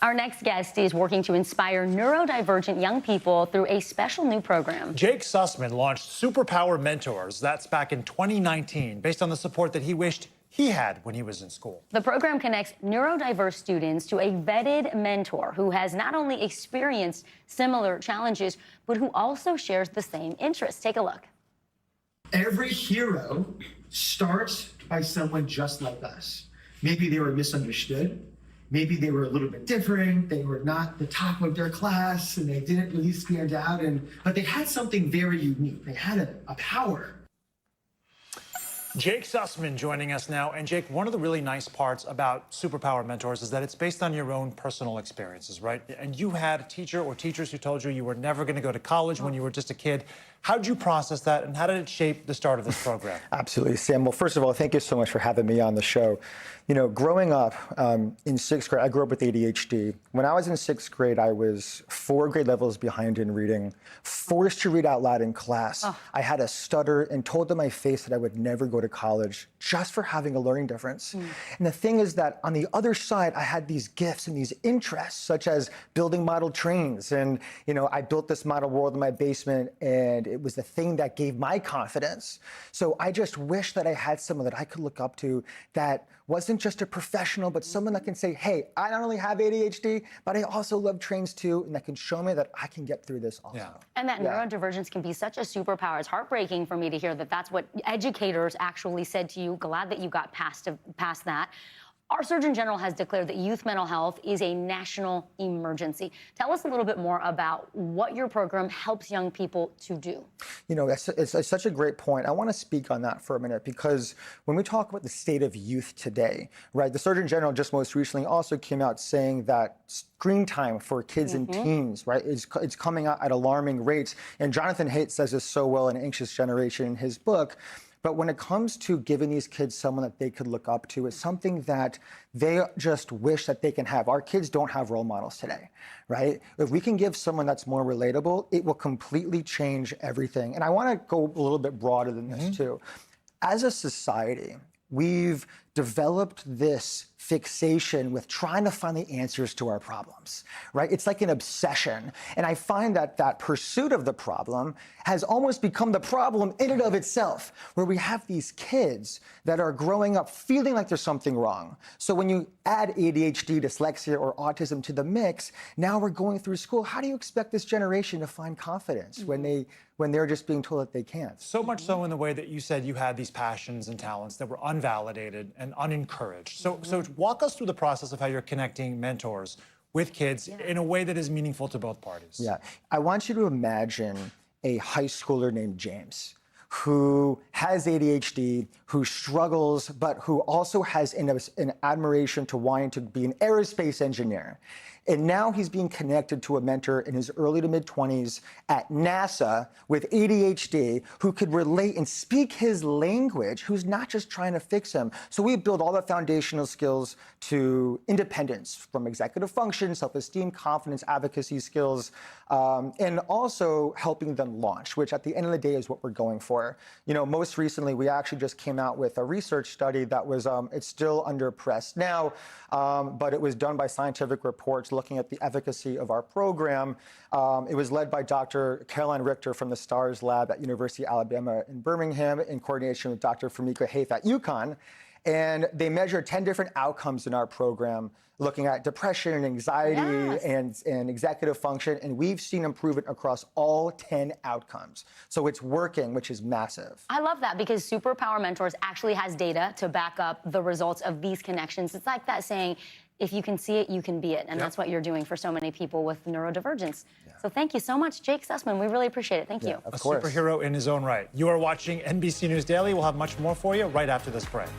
Our next guest is working to inspire neurodivergent young people through a special new program. Jake Sussman launched Superpower Mentors. That's back in 2019, based on the support that he wished he had when he was in school. The program connects neurodiverse students to a vetted mentor who has not only experienced similar challenges, but who also shares the same interests. Take a look. Every hero starts by someone just like us. Maybe they were misunderstood. Maybe they were a little bit different. They were not the top of their class and they didn't really stand out. But they had something very unique. They had a power. Jake Sussman joining us now. And Jake, one of the really nice parts about Superpower Mentors is that it's based on your own personal experiences, right? And you had a teacher or teachers who told you you were never going to go to college when you were just a kid. How did you process that, and how did it shape the start of this program? Absolutely, Sam. Well, first of all, thank you so much for having me on the show. You know, growing up in sixth grade, I grew up with ADHD. When I was in sixth grade, I was 4 grade levels behind in reading, forced to read out loud in class. I had a stutter and told to my face that I would never go to college just for having a learning difference. And the thing is that on the other side, I had these gifts and these interests, such as building model trains. And, you know, I built this model world in my basement, and it was the thing that gave my confidence. So I just wish that I had someone that I could look up to that wasn't just a professional, but someone that can say, hey, I not only have ADHD, but I also love trains too, and that can show me that I can get through this also. Yeah. And that neurodivergence can be such a superpower. It's heartbreaking for me to hear that that's what educators actually said to you. Glad that you got past that. Our Surgeon General has declared that youth mental health is a national emergency. Tell us a little bit more about what your program helps young people to do. You know, it's such a great point. I want to speak on that for a minute, because when we talk about the state of youth today, right, the Surgeon General just most recently also came out saying that screen time for kids and teens, right, it's coming out at alarming rates. And Jonathan Haidt says this so well in Anxious Generation in his book. But when it comes to giving these kids someone that they could look up to, it's something that they just wish that they can have. Our kids don't have role models today, right? If we can give someone that's more relatable, it will completely change everything. And I want to go a little bit broader than this too. As a society, we've developed this fixation with trying to find the answers to our problems, right? It's like an obsession. And I find that that pursuit of the problem has almost become the problem in and of itself, where we have these kids that are growing up feeling like there's something wrong. So when you add ADHD, dyslexia, or autism to the mix, now we're going through school. How do you expect this generation to find confidence when they're just being told that they can't? So much so in the way that you said you had these passions and talents that were unvalidated and unencouraged. So walk us through the process of how you're connecting mentors with kids in a way that is meaningful to both parties. Yeah, I want you to imagine a high schooler named James who has ADHD, who struggles, but who also has an admiration to wanting to be an aerospace engineer. And now he's being connected to a mentor in his early to mid-20s at NASA with ADHD who could relate and speak his language, who's not just trying to fix him. So we build all the foundational skills to independence, from executive function, self-esteem, confidence, advocacy skills, and also helping them launch, which at the end of the day is what we're going for. You know, most recently, we actually just came out with a research study that was, it's still under press now, but it was done by Scientific Reports looking at the efficacy of our program. It was led by Dr. Caroline Richter from the STARS lab at University of Alabama in Birmingham in coordination with Dr. Famika Haith at UConn. And they measured 10 different outcomes in our program, looking at depression and anxiety and executive function. And we've seen improvement across all 10 outcomes. So it's working, which is massive. I love that, because Superpower Mentors actually has data to back up the results of these connections. It's like that saying, if you can see it, you can be it. And that's what you're doing for so many people with neurodivergence. So thank you so much, Jake Sussman. We really appreciate it. Thank you. Of course. A superhero in his own right. You are watching NBC News Daily. We'll have much more for you right after this break.